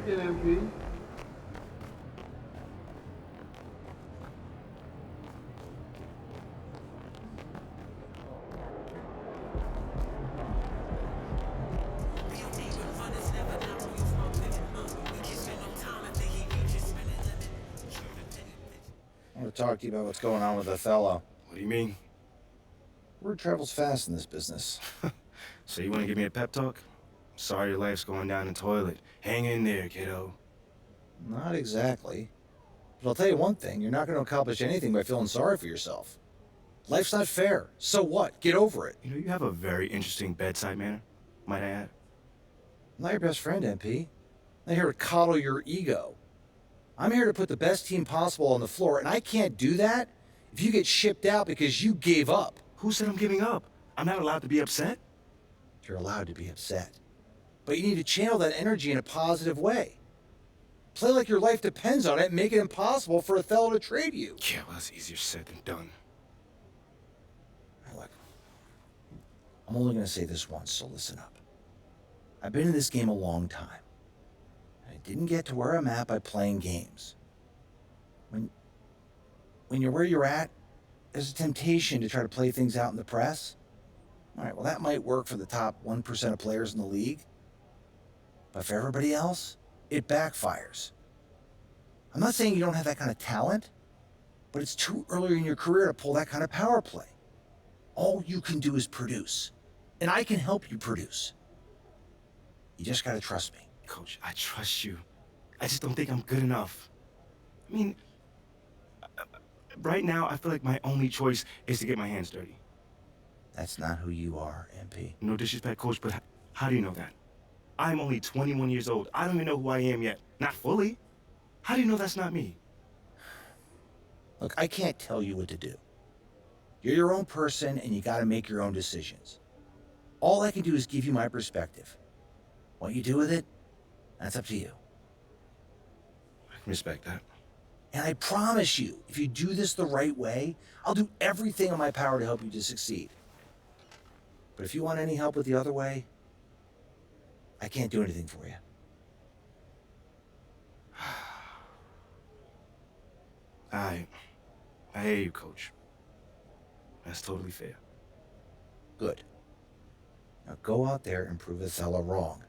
Take it, MP. I want to talk to you about what's going on with Othello. What do you mean? Word travels fast in this business. So you want to give me a pep talk? Sorry your life's going down the toilet. Hang in there, kiddo. Not exactly. But I'll tell you one thing, you're not going to accomplish anything by feeling sorry for yourself. Life's not fair. So what? Get over it. You know, you have a very interesting bedside manner, might I add. I'm not your best friend, MP. I'm not here to coddle your ego. I'm here to put the best team possible on the floor, and I can't do that if you get shipped out because you gave up. Who said I'm giving up? I'm not allowed to be upset? You're allowed to be upset. But you need to channel that energy in a positive way. Play like your life depends on it and make it impossible for Othello to trade you. Yeah, well, that's easier said than done. Look, I'm only going to say this once, so listen up. I've been in this game a long time. I didn't get to where I'm at by playing games. When you're where you're at, there's a temptation to try to play things out in the press. All right, well, that might work for the top 1% of players in the league. But for everybody else, it backfires. I'm not saying you don't have that kind of talent, but it's too early in your career to pull that kind of power play. All you can do is produce, and I can help you produce. You just gotta trust me. Coach, I trust you. I just don't think I'm good enough. I mean, right now, I feel like my only choice is to get my hands dirty. That's not who you are, MP. No disrespect, Coach, but how do you know that? I'm only 21 years old. I don't even know who I am yet. Not fully. How do you know that's not me? Look, I can't tell you what to do. You're your own person, and you gotta make your own decisions. All I can do is give you my perspective. What you do with it, that's up to you. I can respect that. And I promise you, if you do this the right way, I'll do everything in my power to help you to succeed. But if you want any help with the other way, I can't do anything for you. I hear you, Coach. That's totally fair. Good. Now go out there and prove Othello wrong.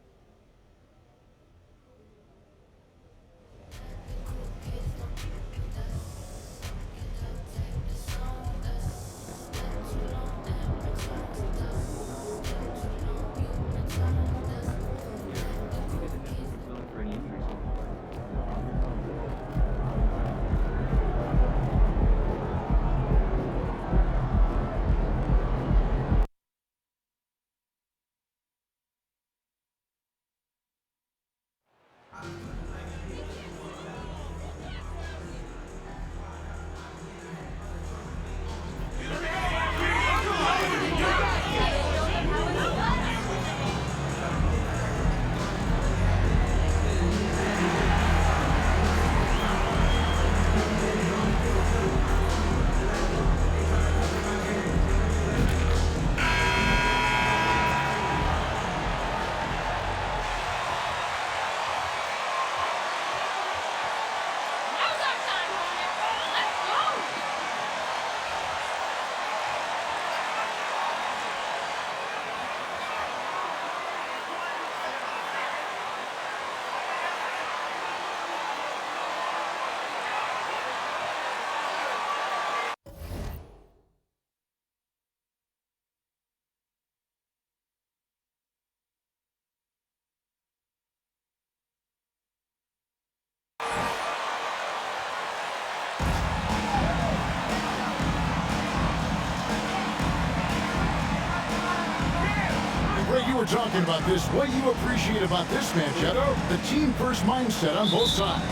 What you were talking about this, what you appreciate about this matchup, the team-first mindset on both sides.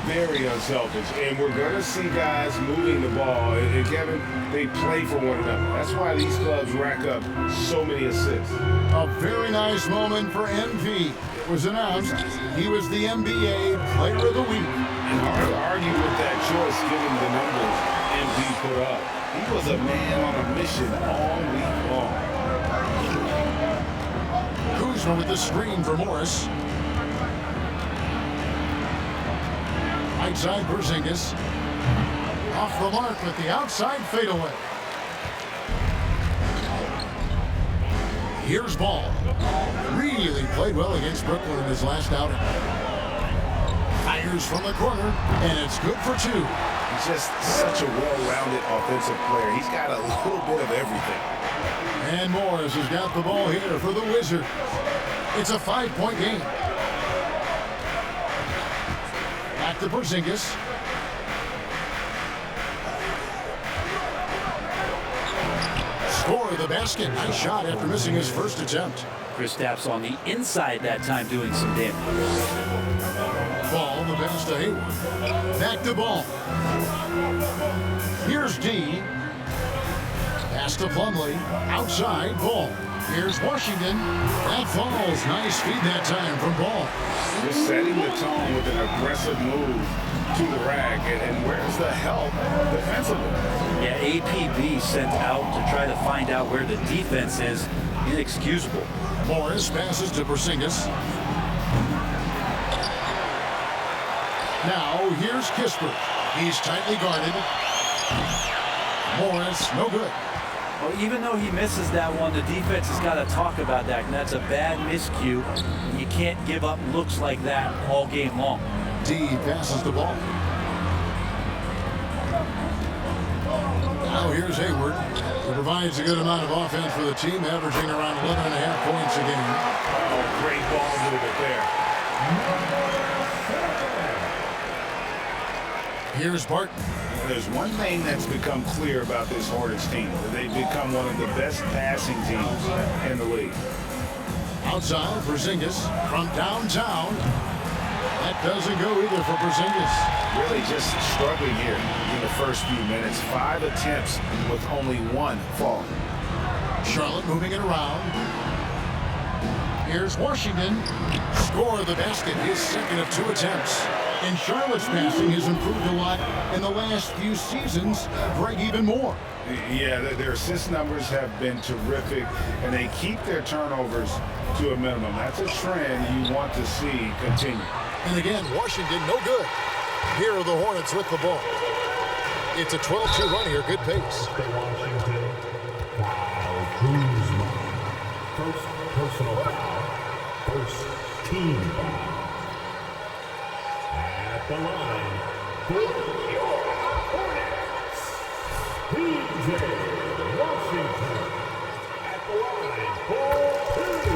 Very unselfish, and we're going to see guys moving the ball. And Kevin, they play for one another. That's why these clubs rack up so many assists. A very nice moment for MV. It was announced he was the NBA Player of the Week. And hard to argue with that choice given the numbers MV put up. He was a man on a mission all week long. Kuzma with the screen for Morris. Right side, Porzingis. Off the mark with the outside fadeaway. Here's Ball. Really played well against Brooklyn in his last outing. Fires from the corner, and it's good for two. He's just such a well-rounded offensive player. He's got a little bit of everything. And Morris has got the ball here for the Wizards. It's a 5-point game. Back to Porzingis. Score the basket. Nice shot after missing his first attempt. Kristaps on the inside that time doing some damage. Ball, the pass to Hayward. Back to Ball. Here's D. Pass to Plumlee. Outside, Ball. Here's Washington. That falls. Nice feed that time from Ball. Just setting the tone with an aggressive move to the rack. And where's the help defensively? Yeah, APB sent out to try to find out where the defense is. Inexcusable. Morris passes to Porzingis. Now, here's Kispert. He's tightly guarded. Morris, no good. Well, even though he misses that one, the defense has got to talk about that, and that's a bad miscue. You can't give up looks like that all game long. D passes the ball. Now here's Hayward, who provides a good amount of offense for the team, averaging around 11.5 points a game. Oh, great ball movement there. Here's Barton. There's one thing that's become clear about this Hornets team. They've become one of the best passing teams in the league. Outside, Porzingis from downtown. That doesn't go either for Porzingis. Really just struggling here in the first few minutes. 5 attempts with only 1 fall. Charlotte moving it around. Here's Washington. Score the basket, his second of 2 attempts. And Charlotte's passing has improved a lot in the last few seasons. Break even more. Yeah, their assist numbers have been terrific, and they keep their turnovers to a minimum. That's a trend you want to see continue. And again, Washington no good. Here are the Hornets with the ball. It's a 12-2 run here, good pace. Washington, foul, Kuzma. First personal foul, first team foul. At the line, for your Hornets, PJ Washington. At the line, for 2.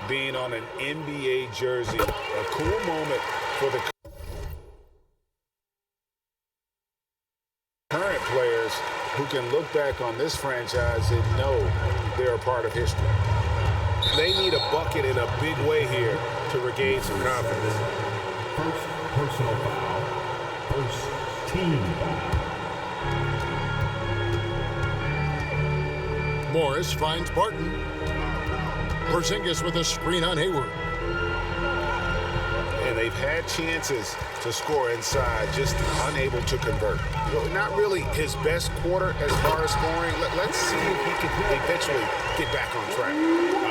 Being on an NBA jersey, a cool moment for the current players who can look back on this franchise and know they're a part of history. They need a bucket in a big way here to regain some confidence. First personal foul, first team foul. Morris finds Barton. Porzingis with a screen on Hayward. And they've had chances to score inside, just unable to convert. Not really his best quarter as far as scoring. Let's see if he can eventually get back on track.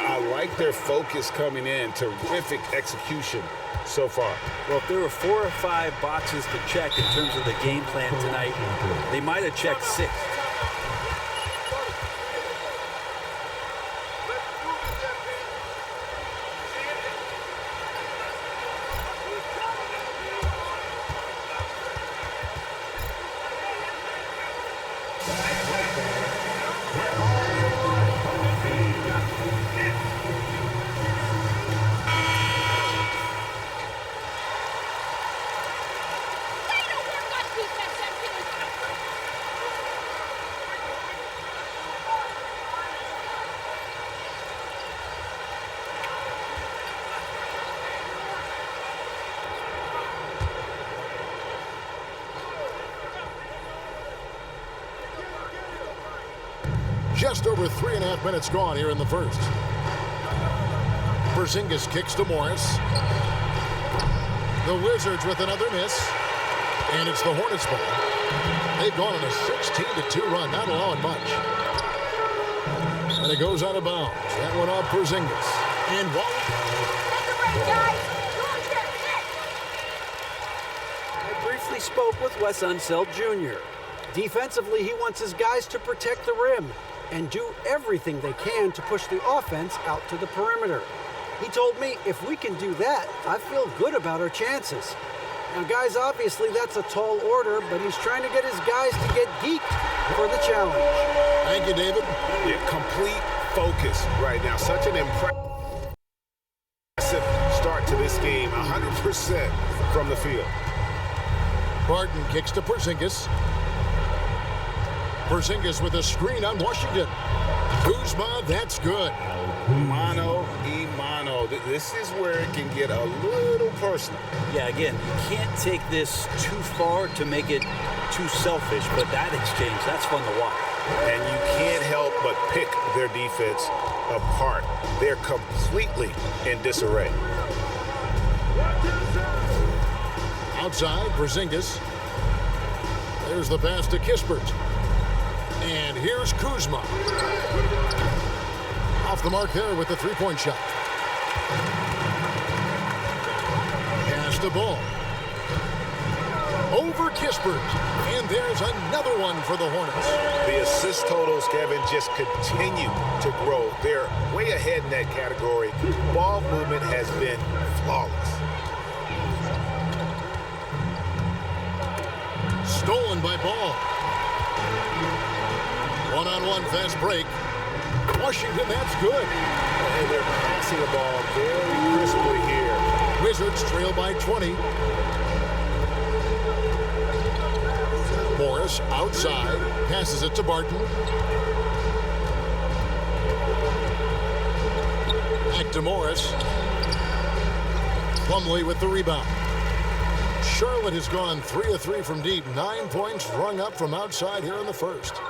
I like their focus coming in. Terrific execution so far. Well, if there were 4 or 5 boxes to check in terms of the game plan tonight, they might have checked 6. Just over 3.5 minutes gone here in the first. Porzingis kicks to Morris. The Wizards with another miss. And it's the Hornets ball. They've gone on a 16-2 run, not allowing much. And it goes out of bounds. That one off Porzingis. And I briefly spoke with Wes Unseld Jr. Defensively, he wants his guys to protect the rim and do everything they can to push the offense out to the perimeter. He told me if we can do that, I feel good about our chances. Now, guys, obviously that's a tall order, but he's trying to get his guys to get geeked for the challenge. thank you, David. Yeah, complete focus right now. Such an impressive start to this game. 100% from the field. Barton kicks to Porzingis. Porzingis with a screen on Washington. Kuzma, that's good. Mano y mano. This is where it can get a little personal. Yeah, again, you can't take this too far to make it too selfish, but that exchange, that's fun to watch. And you can't help but pick their defense apart. They're completely in disarray. Outside, Porzingis. There's the pass to Kispert. And here's Kuzma. Off the mark there with the three-point shot. Pass the ball. Over Kispert. And there's another one for the Hornets. The assist totals, Kevin, just continue to grow. They're way ahead in that category. Ball movement has been flawless. Stolen by Ball. One-on-one fast break. Washington, that's good. And they're passing the ball very crisply here. Wizards trail by 20. Morris outside. Passes it to Barton. Back to Morris. Plumlee with the rebound. Charlotte has gone 3 of 3 from deep. 9 points rung up from outside here in the first.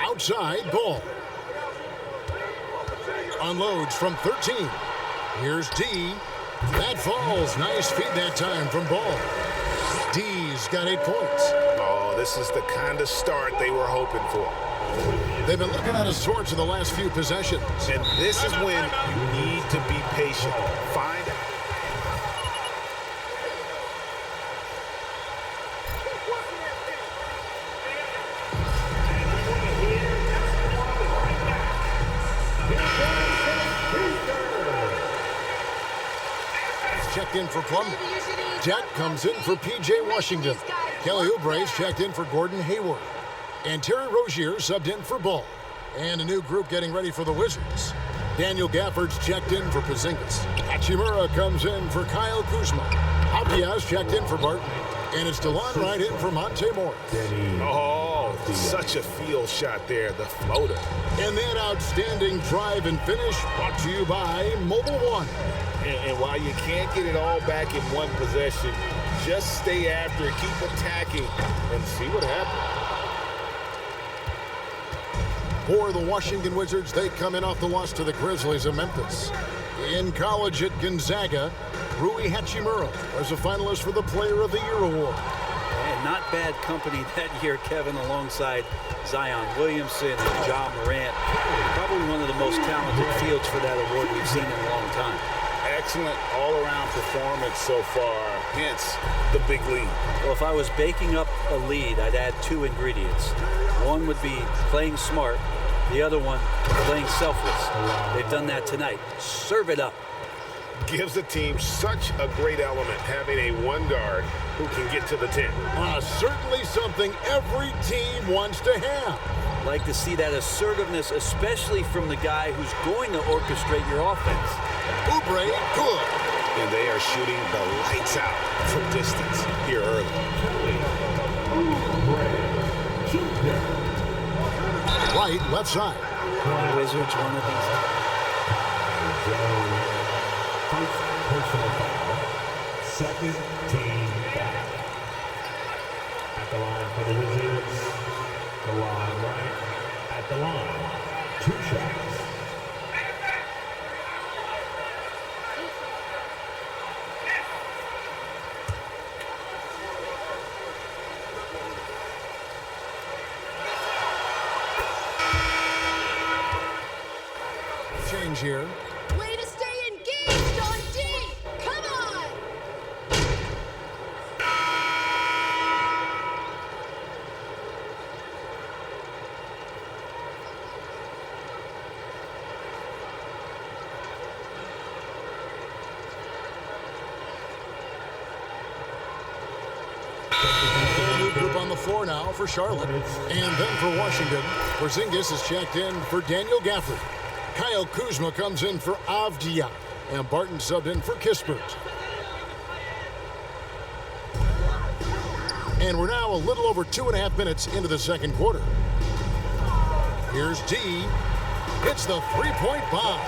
Outside, Ball. Unloads from 13. Here's D. That falls. Nice feed that time from Ball. D's got 8 points. Oh, this is the kind of start they were hoping for. They've been looking at his sorts in the last few possessions. And this is when you need to be patient. Find checked in for Plumlee. Jet comes in for P.J. Washington. Kelly Oubre's checked in for Gordon Hayward. And Terry Rozier subbed in for Ball. And a new group getting ready for the Wizards. Daniel Gafford's checked in for Porzingis. Hachimura comes in for Kyle Kuzma. Apia's checked in for Barton. And it's DeLon right in for Monte Morris. Oh, such a field shot there, the floater. And that outstanding drive and finish brought to you by Mobile One. And while you can't get it all back in one possession, just stay after it, keep attacking, and see what happens. For the Washington Wizards, they come in off the loss to the Grizzlies of Memphis. In college at Gonzaga, Rui Hachimura was a finalist for the Player of the Year award. And not bad company that year, Kevin, alongside Zion Williamson and Ja Morant. Probably one of the most talented fields for that award we've seen in a long time. Excellent all-around performance so far, hence the big lead. Well, if I was baking up a lead, I'd add 2 ingredients. One would be playing smart. The other one, playing selfless. They've done that tonight. Serve it up. Gives the team such a great element having a one guard who can get to the 10. Certainly something every team wants to have. Like to see that assertiveness, especially from the guy who's going to orchestrate your offense. Oubre, good. And they are shooting the lights out from distance here early. White, left side. Wizards, one of these. First personal foul. Second team foul. At the line for the Wizards, DeLon Wright. At the line, 2 shots. change here. Way to stay engaged on D! Come on! New group on the floor now for Charlotte. And then for Washington, Porzingis is checked in for Daniel Gafford. Kyle Kuzma comes in for Avdia. And Barton subbed in for Kispert. And we're now a little over 2.5 minutes into the second quarter. Here's D. Hits the three-point bomb.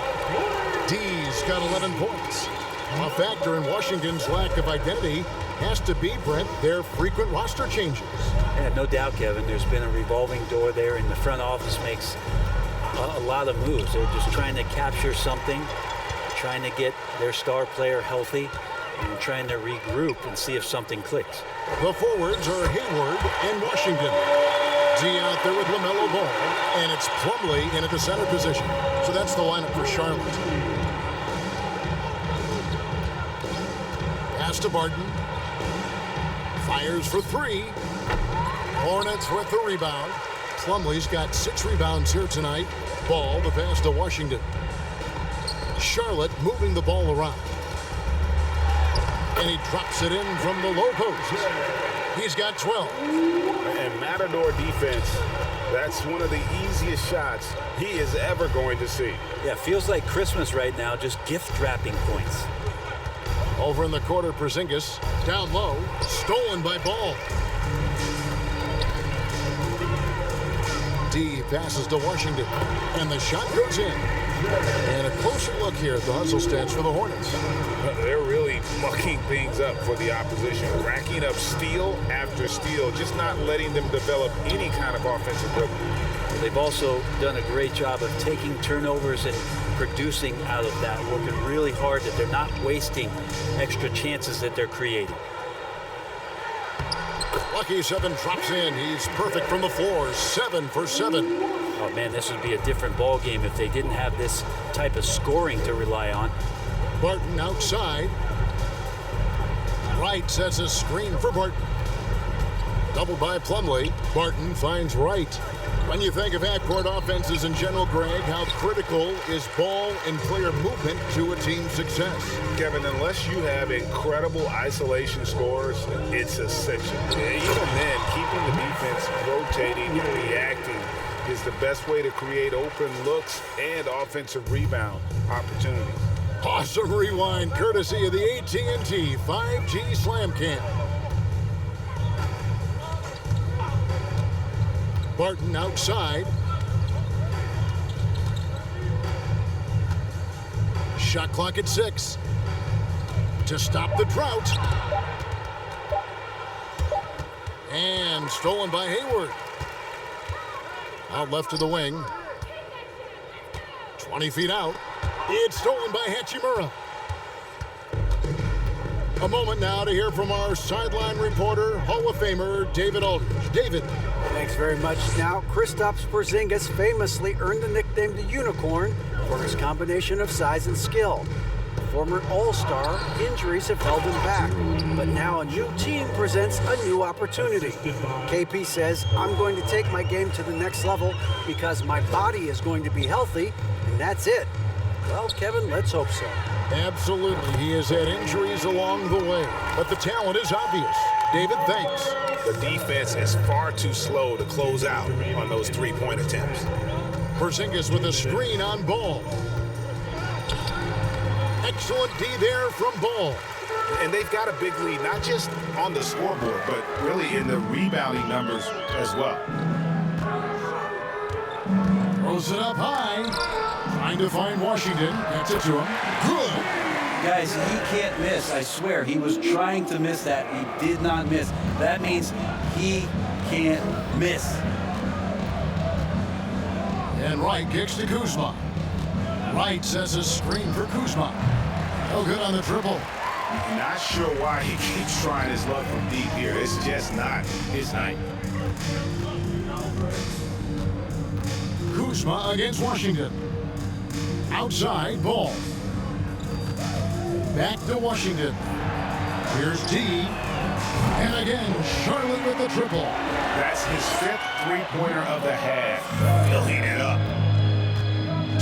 D's got 11 points. A factor in Washington's lack of identity has to be, Brent, their frequent roster changes. Yeah, no doubt, Kevin. There's been a revolving door there, and the front office makes a lot of moves. They're just trying to capture something, trying to get their star player healthy, and trying to regroup and see if something clicks. The forwards are Hayward and Washington. D out there with LaMelo Ball, and it's Plumlee in at the center position. So that's the lineup for Charlotte. Pass to Barton. Fires for three. Hornets with the rebound. Plumlee's got 6 rebounds here tonight. Ball, the pass to Washington. Charlotte moving the ball around. And he drops it in from the low post. He's got 12. And Matador defense, that's one of the easiest shots he is ever going to see. Yeah, feels like Christmas right now, just gift wrapping points. Over in the quarter, Porzingis down low, stolen by Ball. D passes to Washington, and the shot goes in. And a closer look here at the hustle stats for the Hornets. They're really mucking things up for the opposition, racking up steal after steal, just not letting them develop any kind of offensive rhythm. They've also done a great job of taking turnovers and producing out of that, working really hard that they're not wasting extra chances that they're creating. Lucky 7 drops in. He's perfect from the floor, 7 for 7. Oh man, this would be a different ball game if they didn't have this type of scoring to rely on. Barton outside. Wright sets a screen for Barton. Doubled by Plumlee. Barton finds Wright. When you think of half-court offenses in general, Greg, how critical is ball and player movement to a team's success? Kevin, unless you have incredible isolation scores, it's essential. Even then, keeping the defense rotating and reacting is the best way to create open looks and offensive rebound opportunities. Awesome rewind, courtesy of the AT&T 5G Slam Cam. Barton outside. Shot clock at 6. To stop the drought. And stolen by Hayward. Out left to the wing. 20 feet out. It's stolen by Hachimura. A moment now to hear from our sideline reporter, Hall of Famer David Aldridge. David. Thanks very much. Now, Kristaps Porzingis famously earned the nickname the Unicorn for his combination of size and skill. Former All-Star, injuries have held him back, but now a new team presents a new opportunity. KP says, I'm going to take my game to the next level because my body is going to be healthy, and that's it. Well, Kevin, let's hope so. Absolutely. He has had injuries along the way, but the talent is obvious. David, thanks. The defense is far too slow to close out on those three-point attempts. Porzingis with a screen on Ball. Excellent D there from Ball. And they've got a big lead, not just on the scoreboard, but really in the rebounding numbers as well. Throws it up high. Trying to find Washington. Gets it to him. Good. Guys, he can't miss. I swear, he was trying to miss that. He did not miss. That means he can't miss. And Wright kicks to Kuzma. Wright sets a screen for Kuzma. No good on the dribble. Not sure why he keeps trying his luck from deep here. It's just not his night. Kuzma against Washington. Outside ball. Back to Washington. Here's D. And again, Charlotte with the triple. That's his 5th three-pointer of the half. He'll heat it up.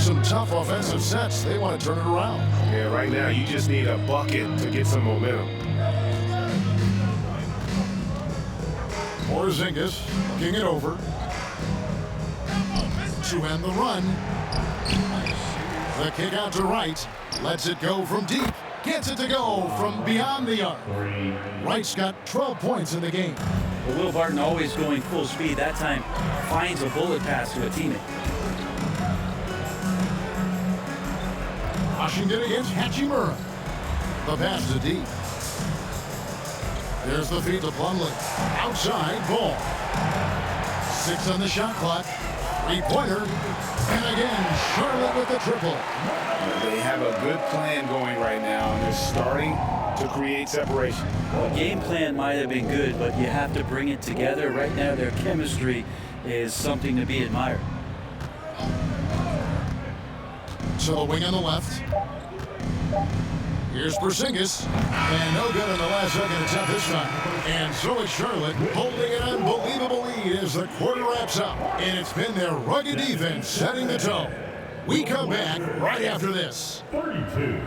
Some tough offensive sets. They want to turn it around. Yeah, right now you just need a bucket to get some momentum. Porzingis looking it over. To end the run. The kick out to right. Lets it go from deep. Gets it to go from beyond the arc. Wright's got 12 points in the game. Well, Will Barton always going full speed. That time finds a bullet pass to a teammate. Washington against Hachimura. The pass to D. There's the feed to Plumlee. Outside ball. 6 on the shot clock. Three-pointer. And again, Charlotte with the triple. They have a good plan going right now, and they're starting to create separation. The game plan might have been good, but you have to bring it together. Right now, their chemistry is something to be admired. So the wing on the left. Here's Porzingis. And no good in the last second attempt this time. And so is Charlotte holding an unbelievable lead as the quarter wraps up. And it's been their rugged defense setting the tone. We come back right after this. 32.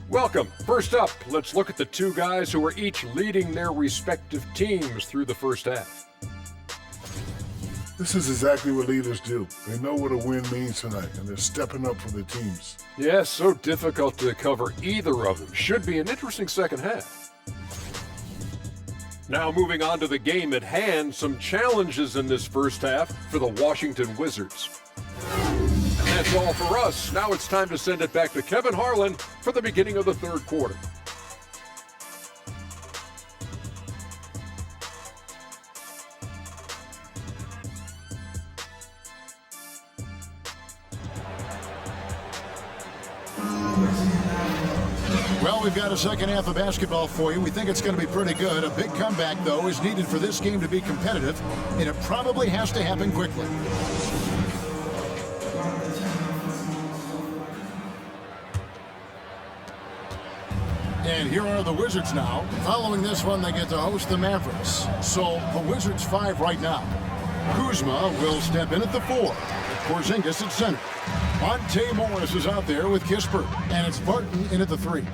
Welcome. First up, let's look at the two guys who are each leading their respective teams through the first half. This is exactly what leaders do. They know what a win means tonight, and they're stepping up for their teams. Yes, so difficult to cover either of them. Should be an interesting second half. Now moving on to the game at hand, some challenges in this first half for the Washington Wizards. And that's all for us. Now it's time to send it back to Kevin Harlan for the beginning of the third quarter. Well, we've got a second half of basketball for you. We think it's going to be pretty good. A big comeback, though, is needed for this game to be competitive, and it probably has to happen quickly. And here are the Wizards now. Following this one, they get to host the Mavericks. So the Wizards 5 right now. Kuzma will step in at the 4. Porzingis at center. Monte Morris is out there with Kispert. And it's Barton in at the 3.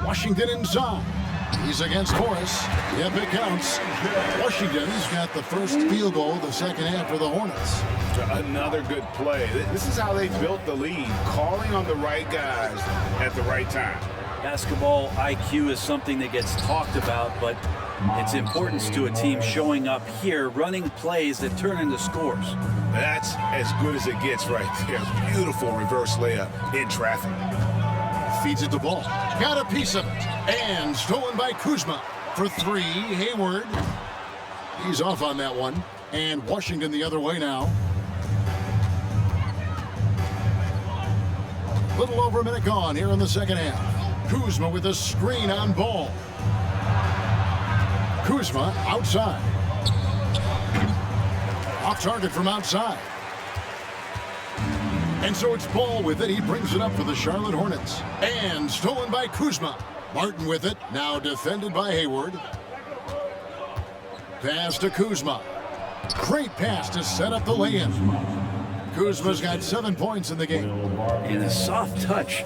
Washington inside. He's against Morris. Yep, it counts. Washington's got the first field goal of the second half for the Hornets. Another good play. This is how they built the lead, calling on the right guys at the right time. Basketball IQ is something that gets talked about, but its importance to a team showing up here, running plays that turn into scores. That's as good as it gets right there. Beautiful reverse layup in traffic. Feeds it to Ball. Got a piece of it. And stolen by Kuzma for 3. Hayward. He's off on that one. And Washington the other way now. Little over a minute gone here in the second half. Kuzma with a screen on Ball. Kuzma outside. Off target from outside. And so it's Ball with it. He brings it up for the Charlotte Hornets. And stolen by Kuzma. Martin with it. Now defended by Hayward. Pass to Kuzma. Great pass to set up the lay-in. Kuzma's got 7 points in the game. And a soft touch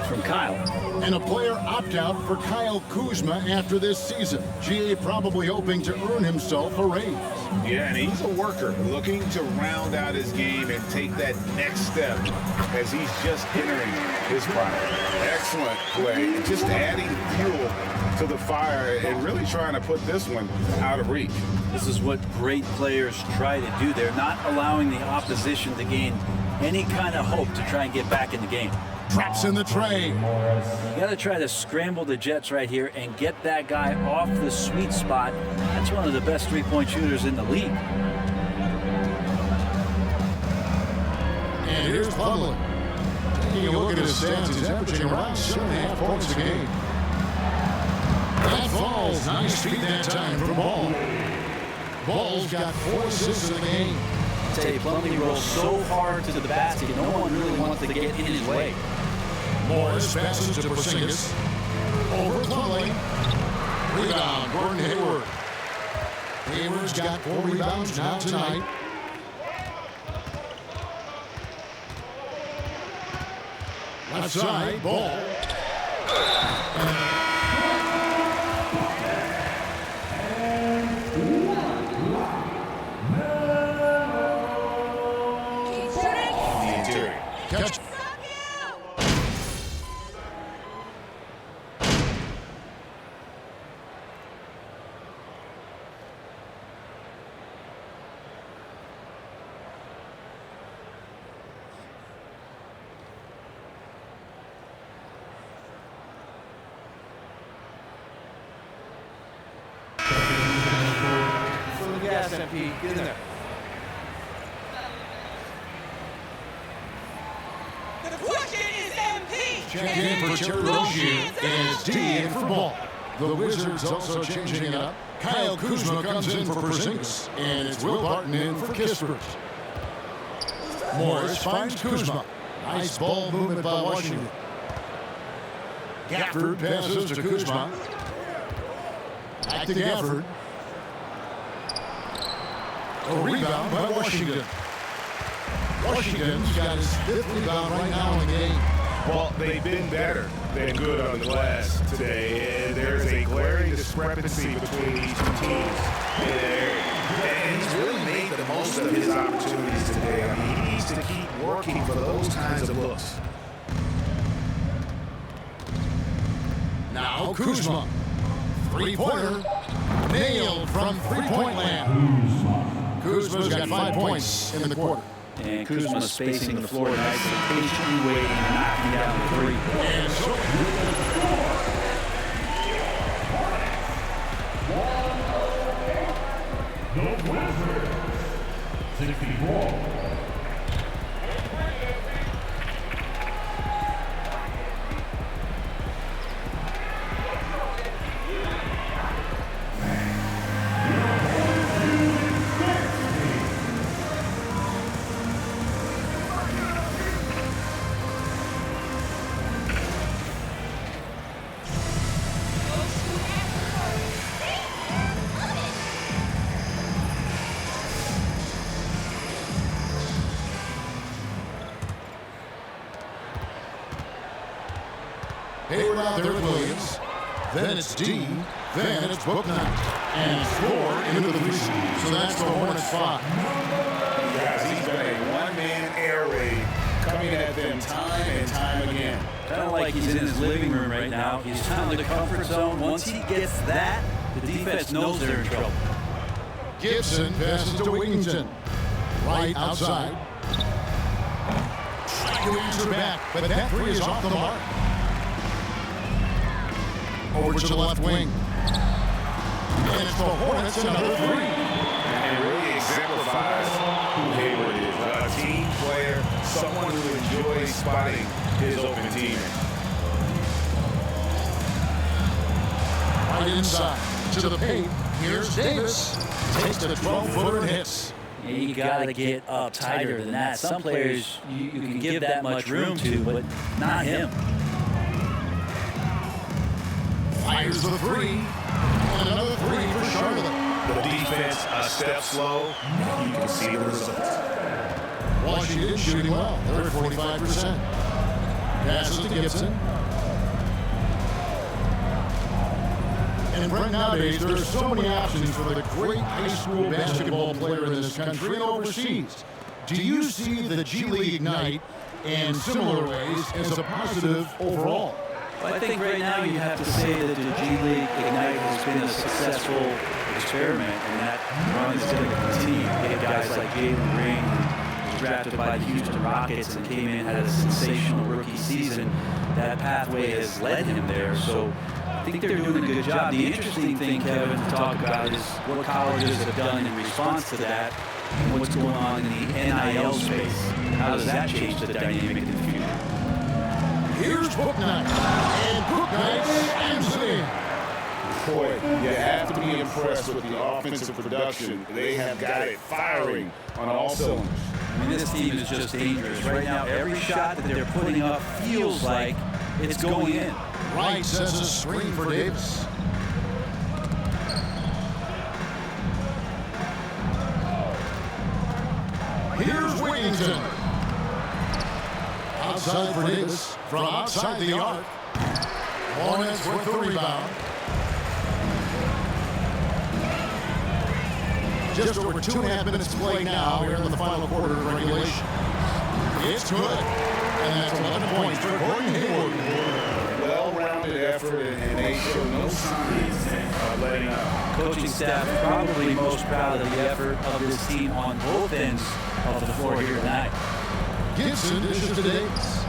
from Kyle. And a player opt-out for Kyle Kuzma after this season. GA probably hoping to earn himself a raise. Yeah, and he's a worker looking to round out his game and take that next step as he's just entering his prime. Excellent play. Just adding fuel to the fire and really trying to put this one out of reach. This is what great players try to do. They're not allowing the opposition to gain any kind of hope to try and get back in the game. Traps in the tray. You got to try to scramble the Jets right here and get that guy off the sweet spot. That's one of the best three-point shooters in the league. And here's Plumlee. Taking a look at his stats, he's averaging around 7.5 points a game. That falls. Nice feed that time for Ball. Ball's got 4 assists in the game. I tell you, Plumlee rolls so hard to the basket, no one really wants to get in his way. Morris passes to Porzingis. Over Plumlee. Rebound, Gordon Hayward. Hayward's got 4 rebounds now tonight. Left side, Ball. Catch. Full gas, MP. Get in there. Check in for Terry Rozier, and it's D in for Ball. The Wizards also changing it up. Kyle Kuzma comes in for Porzingis, and it's Will Barton in for Kispert. Morris finds Kuzma. Nice ball movement by Washington. Gafford passes to Kuzma. Back to Gafford. A rebound by Washington. Washington's got his 5th rebound right now in the game. Well, they've been better than good on the glass today. And there's a glaring discrepancy between these two teams. And he's really made the most of his opportunities today. I mean, he needs to keep working for those kinds of looks. Now Kuzma. 3-pointer. Nailed from 3-point land. Kuzma's got 5 points in the quarter. And Kuzma spacing the floor nicely, patiently waiting and knocking down the three. And so The Wizards, 64. Hayward out there with Williams. Then it's D. Then it's Bouknight. And 4 into the 3 seed. So that's the Hornets 5. Guys, he's been a one-man air raid coming at them time and time again. Kind of like he's in his living room right now. He's found the comfort zone. Once he gets that, the defense knows they're in trouble. Gibson passes to Wigginton. Right outside. Trying to answer back, but that 3 is off the mark. Over to the left wing. And it's the Hornets, another 3. And really exemplifying identifies who Hayward is. A team player, someone who enjoys spotting his open teammate. Right inside to the paint. Here's Davis. Takes the 12-footer and hits. You got to get up tighter than that. Some players you can give that much room to, but not him. Fires the three. And another three for Charlotte. The defense a step slow. You can see the results. Washington shooting well. They're at 45%. Passes to Gibson. And Brent, nowadays, there are so many options for the great high school basketball player in this country and overseas. Do you see the G League Ignite in similar ways as a positive overall? Well, I think right now you have to say that the G League Ignite has been a successful experiment, and that run is going to continue. You get guys like Jalen Green, who was drafted by the Houston Rockets and came in, had a sensational rookie season. That pathway has led him there. So I think they're doing a good job. The interesting thing, Kevin, to talk about is what colleges have done in response to that and what's going on in the NIL space. How does that change the dynamic in the future? Here's Bouknight, and Bouknight slams it in. Boy, you have to be impressed with the offensive production. They have got it firing on all cylinders. I mean, this team is just dangerous. Right now, every shot that they're putting up feels like it's going in. Wright sets a screen for Davis. Here's Wigginton. Outside for Davis. From outside the arc. Hornets with the rebound. Just over 2.5 minutes to play now here in the final quarter of regulation. It's good. And that's 11 points for Gordon Hayward. Well-rounded effort, and they show no signs of letting up. Coaching staff probably most proud of the effort of this team on both ends of the floor here tonight. Gibson dishes to Davis.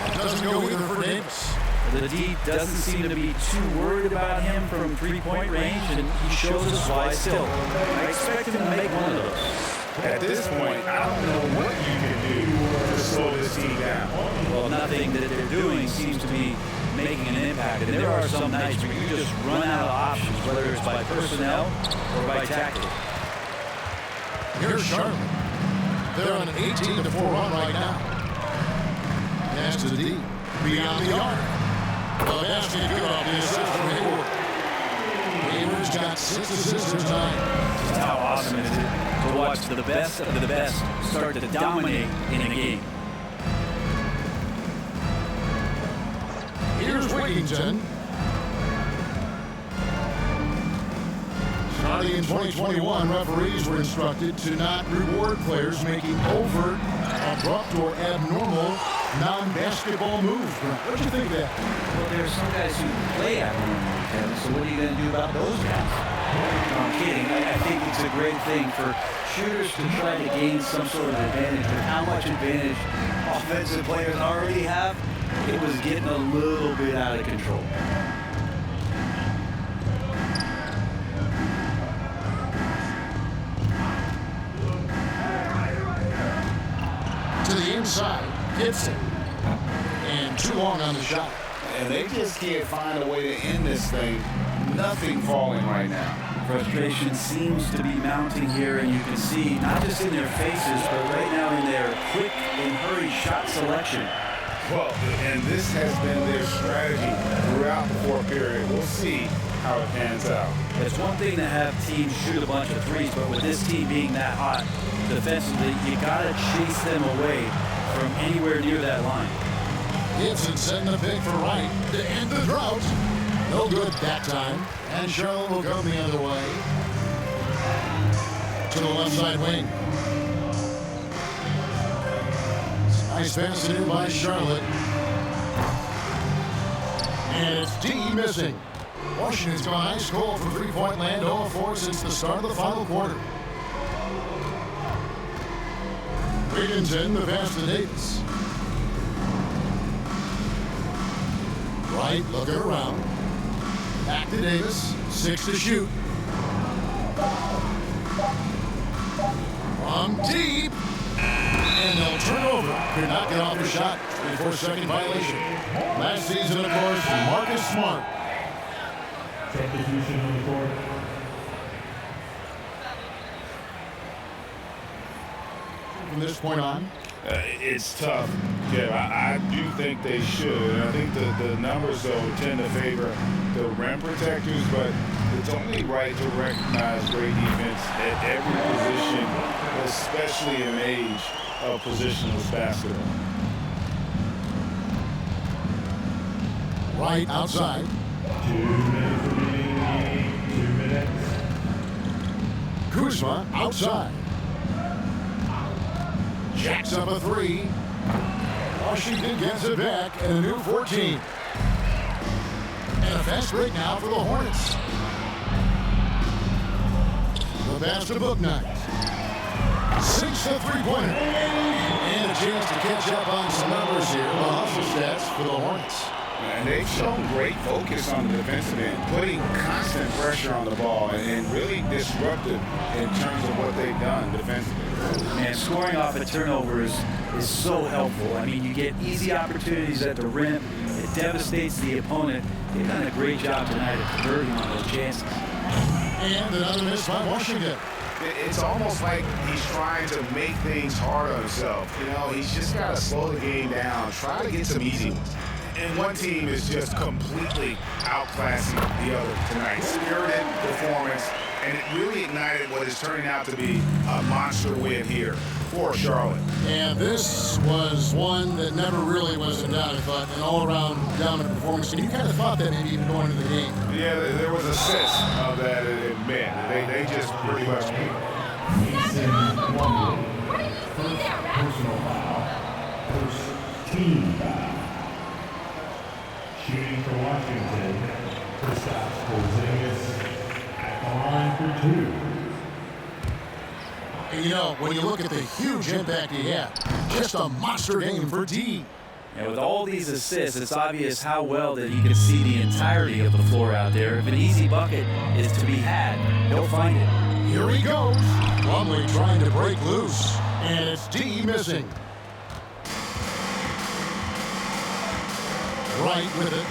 That doesn't go either for Davis. The D doesn't seem to be too worried about him from three-point range, and he shows us why still. I expect him to make one of those. At this point, I don't know what you can do to slow this team down. Well, nothing that they're doing seems to be making an impact. And there are some nights where you just run out of options, whether it's by personnel or by tactic. Here's Charlotte. They're on an 18-4 run right now. Pass to D. Beyond the arc. The basket good off the assist from Hayward. Hayward's got 6 assists tonight. Just how awesome is it to watch the best of the best start to dominate in a game. Here's Wigginton. Starting in 2021, referees were instructed to not reward players making overt, abrupt, or abnormal non-basketball moves. What do you think of that? Well, there are some guys who play abnormally, Kevin, so what are you going to do about those guys? No, I'm kidding. I think it's a great thing for shooters to try to gain some sort of advantage. But how much advantage offensive players already have, it was getting a little bit out of control. To the inside, Gibson. And too long on the shot. And they just can't find a way to end this thing. Nothing falling right now. Frustration seems to be mounting here, and you can see, not just in their faces, but right now in their quick and hurried shot selection. Well, and this has been their strategy throughout the fourth period. We'll see how it pans out. It's one thing to have teams shoot a bunch of threes, but with this team being that hot defensively, you got to chase them away from anywhere near that line. Gibson setting the pick for Wright to end the drought. No good that time. And Charlotte will come the other way. To the left side wing. Nice pass in by Charlotte. And it's D missing. Washington's gone ice cold from three-point land, 0-4 since the start of the final quarter. Wigginton, the pass to Davis. Wright looking around. Back to Davis. 6 to shoot. From deep. And they'll turn over. Could not get off the shot. 24-second violation. Last season, of course, Marcus Smart. Substitution on the court. From this point on. It's tough. Yeah, I do think they should. I think the numbers, though, tend to favor the rim protectors, but it's only right to recognize great defense at every position, especially in age of positionless basketball. Right outside. 2 minutes remaining. 2 minutes. Kuzma outside. Jacks up a three. Washington gets it back and a new 14. And a fast break now for the Hornets. The pass to Bouknight. Sinks the three-pointer. And a chance to catch up on some numbers here. The hustle stats for the Hornets. And they've shown great focus on the defensive end, putting constant pressure on the ball and really disruptive in terms of what they've done defensively. And scoring off a turnover is so helpful. I mean, you get easy opportunities at the rim. It devastates the opponent. They've done a great job tonight of converting on those chances. And another miss by Washington. It's almost like he's trying to make things hard on himself. You know, he's just got to slow the game down, try to get some easy ones. And one team is just completely outclassing the other tonight. Spirited performance, and it really ignited what is turning out to be a monster win here for Charlotte. And this was one that never really was in doubt, I thought, an all-around dominant performance. And you kind of thought that maybe even going into the game. Yeah, there was a sense of that it meant. They just pretty much beat. First personal foul. First team foul. Shooting for Washington. Kristaps Porzingis at the line for 2. And you know, when you look at the huge impact he had, just a monster game for D. And with all these assists, it's obvious how well that he can see the entirety of the floor out there. If an easy bucket is to be had, he'll find it. Here he goes. Plumlee trying to break loose. And it's D missing. Right with it.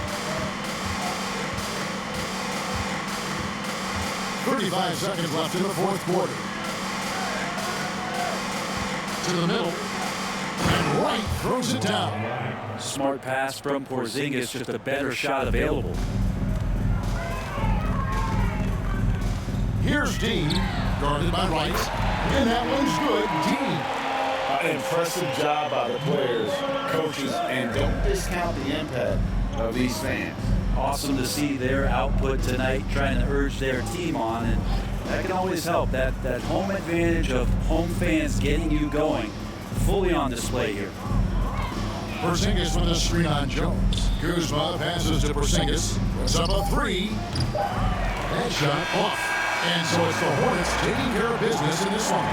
35 seconds left in the fourth quarter. To the middle. And Wright throws it down. Smart pass from Porzingis, just a better shot available. Here's Dean, guarded by Wright. And that one's good. Dean. Impressive job by the players, coaches, and don't discount the impact of these fans. Awesome to see their output tonight, trying to urge their team on, and that can always help. That home advantage of home fans getting you going, fully on display here. Porzingis with a screen on Jones. Kuzma passes to Porzingis. Puts up a three. That shot off. And so it's the Hornets taking care of business in this one.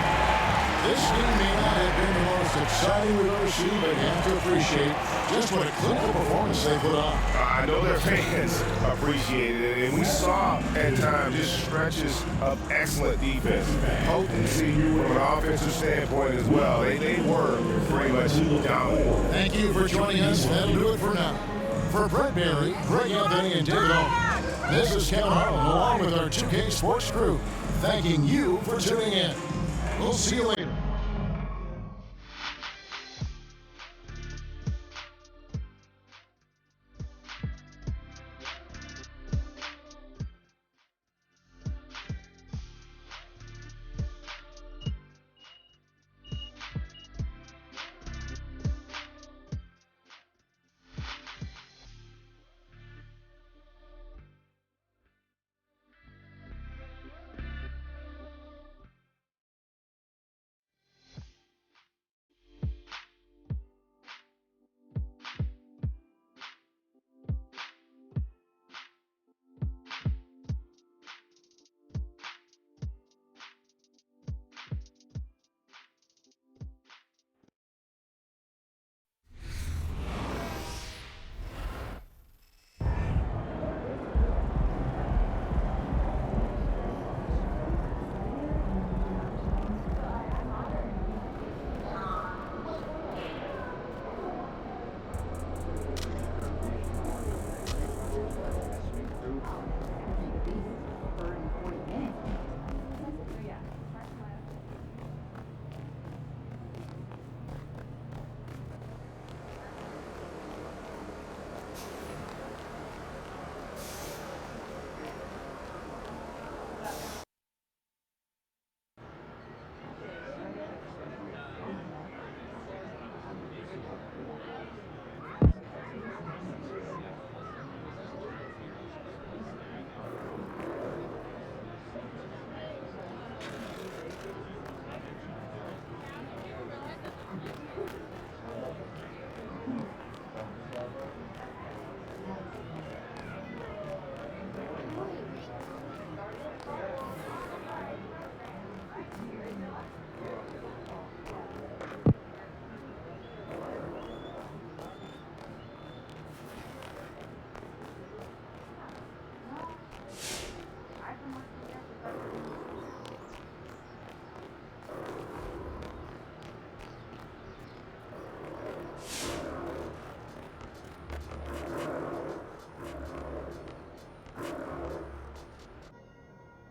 This game may not have been the most exciting we've ever seen, but you have to appreciate just what a clinical performance they put on. I know their fans appreciated it, and we saw at times just stretches of excellent defense. Potency from an offensive standpoint as well. They were pretty much dominant. Thank you for joining us. That'll do it for now. For Brett Barry, Greg Anthony, and David Owen, this is Kevin Harlan along with our 2K Sports crew, thanking you for tuning in. We'll see you later.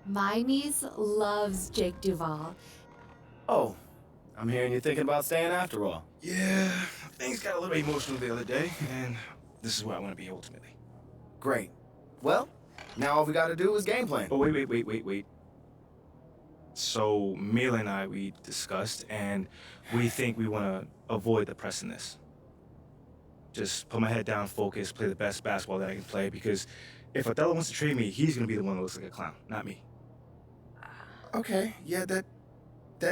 My niece loves Jake Duvall. Oh, I'm hearing you're thinking about staying after all. Yeah, things got a little emotional the other day, and this is where I want to be ultimately. Great. Well, now all we gotta do is game plan. Oh, wait. So, Mila and I, we discussed, and we think we want to avoid the press in this. Just put my head down, focus, play the best basketball that I can play, because if Othello wants to trade me, he's going to be the one that looks like a clown, not me. Okay, yeah, that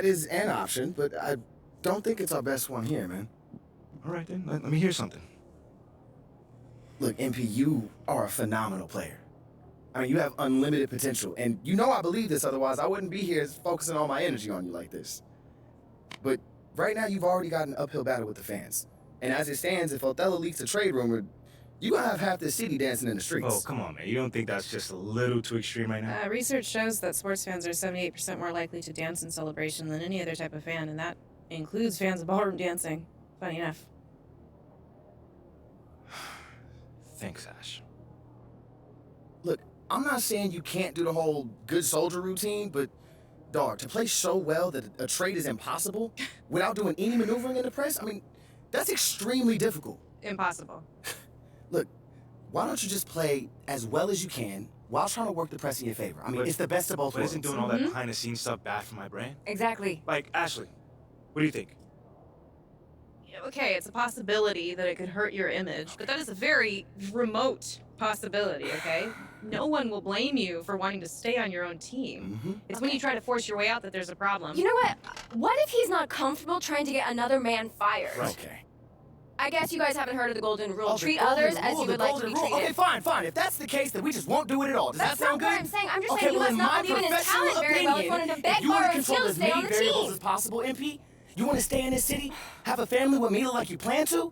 is an option, but I don't think it's our best one here, man. All right, then. Let me hear something. Look, MP, you are a phenomenal player. I mean, you have unlimited potential, and you know I believe this, otherwise I wouldn't be here focusing all my energy on you like this. But right now, you've already got an uphill battle with the fans. And as it stands, if Othello leaks a trade rumor, you're gonna have half the city dancing in the streets. Oh, come on, man. You don't think that's just a little too extreme right now? Research shows that sports fans are 78% more likely to dance in celebration than any other type of fan, and that includes fans of ballroom dancing. Funny enough. Thanks, Ash. Look, I'm not saying you can't do the whole good soldier routine, but dog, to play so well that a trade is impossible without doing any maneuvering in the press, I mean, that's extremely difficult. Impossible. Look, why don't you just play as well as you can while trying to work the press in your favor? I mean, it's the best of both But worlds. isn't doing all that behind-the-scenes stuff bad for my brand? Exactly. Like, Ashley, what do you think? Okay, it's a possibility that it could hurt your image, but that is a very remote possibility, okay? No one will blame you for wanting to stay on your own team. It's when you try to force your way out that there's a problem. You know what? What if he's not comfortable trying to get another man fired? Okay. I guess you guys haven't heard of the golden rule. Oh, the Treat golden others as rule, you the would like to golden be rule. treated. Okay, fine. If that's the case, then we just won't do it at all. Does That's that sound not good? what I'm saying. I'm just okay, saying you well, must in not my believe in his professional talent very well if you opinion, wanted to beg, if you want borrow, to and control steal to as stay on many the variables team. as possible, MP, you want to stay in this city, have a family with Mila like you plan to,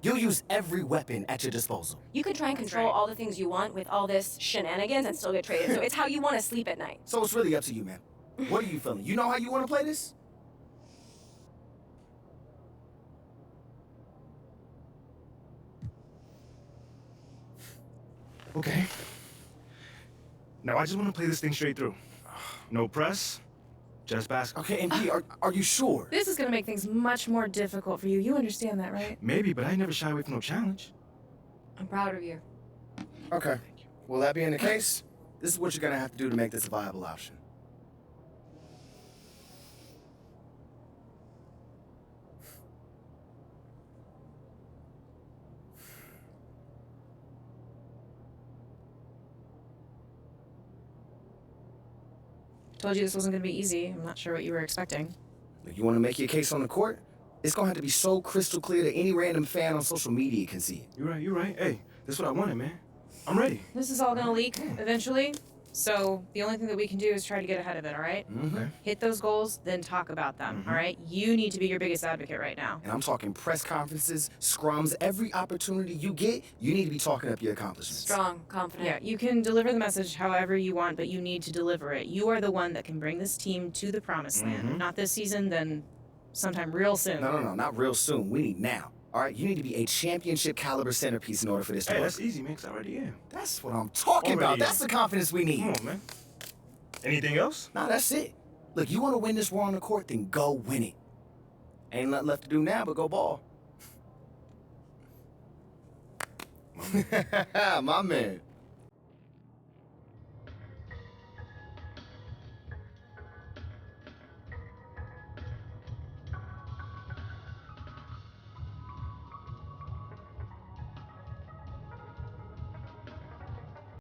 you'll use every weapon at your disposal. You could try and control all the things you want with all this shenanigans and still get traded. So it's how you want to sleep at night. So it's really up to you, man. What are you feeling? You know how you want to play this? Okay. Now, I just want to play this thing straight through. No press, just basketball. Okay, MP, are you sure? This is gonna make things much more difficult for you. You understand that, right? Maybe, but I never shy away from no challenge. I'm proud of you. Okay. Well, that being the case, this is what you're going to have to do to make this a viable option. Told you this wasn't gonna be easy. I'm not sure what you were expecting. If you want to make your case on the court, it's going to have to be so crystal clear that any random fan on social media can see it. You're right. Hey, this is what I wanted, man. I'm ready. This is all gonna leak eventually, so the only thing that we can do is try to get ahead of it, all right? Okay. Hit those goals, then talk about them, all right? You need to be your biggest advocate right now. And I'm talking press conferences, scrums, every opportunity you get, you need to be talking up your accomplishments. Strong, confident. Yeah, you can deliver the message however you want, but you need to deliver it. You are the one that can bring this team to the promised land. Not this season, then sometime real soon. No, not real soon. We need now. All right, you need to be a championship caliber centerpiece in order for this to Hey, work. that's easy, man, 'cause I already am. That's what I'm talking Already about. am. That's the confidence we need. Come on, man. Anything else? Nah, that's it. Look, you want to win this war on the court, then go win it. Ain't nothing left to do now but go ball. My man.